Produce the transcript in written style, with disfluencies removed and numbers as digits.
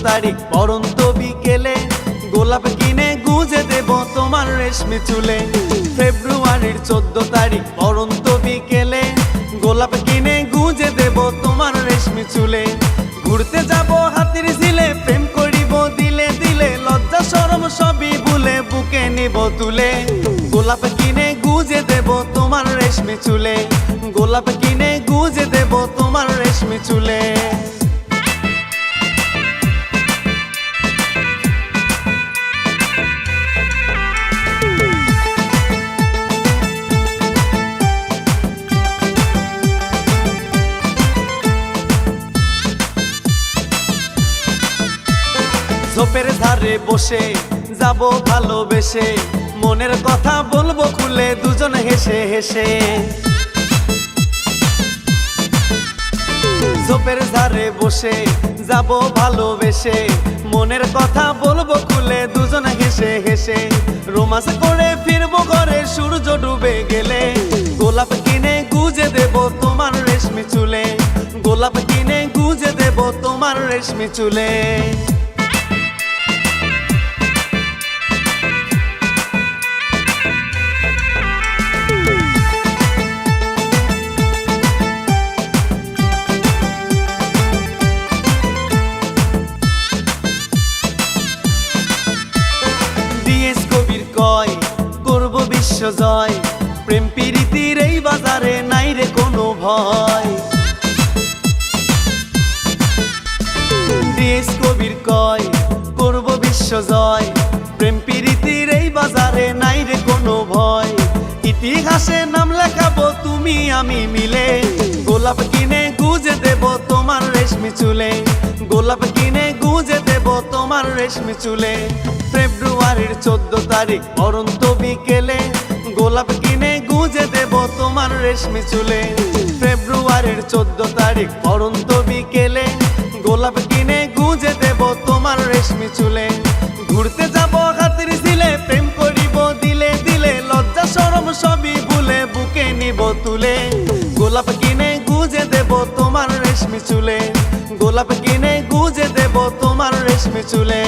তারিখ পড়ন্ত বিকেলে গোলাপ কিনে গুজে দেব তোমার রেশমি চুলে। ফেব্রুয়ারির 14 তারিখ পড়ন্ত বিকেলে গোলাপ কিনে গুজে দেব তোমার রেশমি চুলে। ঘুরতে যাব হাতির ঝিলে, প্রেম করিব দিলে দিলে, লজ্জা শরম সবই ভুলে বুকে নিব তুলে। গোলাপ কিনে গুজে দেব তোমার রেশমি চুলে, গোলাপ কিনে গুজে দেব তোমার রেশমি চুলে। ঝোপের ধারে বসে যাব ভালোবেসে, মনের কথা বলবো খুলে দুজন হেসে হেসে। ঝোপের ধারে বসে যাব ভালোবেসে, মনের কথা বলবো খুলে দুজন হেসে হেসে। রোমান্স করে ফিরবো ঘরে সূর্য ডুবে গেলে, গোলাপ কিনে গুজে দেব তোমার রেশমি চুলে, গোলাপ কিনে গুজে দেব তোমার রেশমি চুলে। করব বিশ্ব জয়, প্রেম প্রীতির এই বাজারে নাই রে কোনো ভয়। ডিএস কবির কয় করব বিশ্ব জয়, প্রেম প্রীতির এই বাজারে নাই রে কোনো ভয়। ইতিহাসে নাম লেখাবো তুমি আমি মিলে, গোলাপ কিনে গুজে দেব তোমার রেশমি চুলে, গোলাপ কিনে গুজে দেব তোমার রেশমি চুলে। ফেব্রুয়ারির 14 তারিখ পড়ন্ত বিকেলে গোলাপ কিনে গুজে দেব তোমার রেশমি চুলে। ফেব্রুয়ারির 14 তারিখ পড়ন্ত বিকেলে গোলাপ কিনে গুজে দেব তোমার রেশমি চুলে। ঘুরতে যাব হাতির ঝিলে, প্রেম করিব দিলে দিলে, লজ্জা শরম সবই ভুলে বুকে নিব তুলে। গোলাপ কিনে গুজে দেব তোমার রেশমি চুলে, গোলাপ কিনে গুজে দেব তোমার রেশমি চুলে।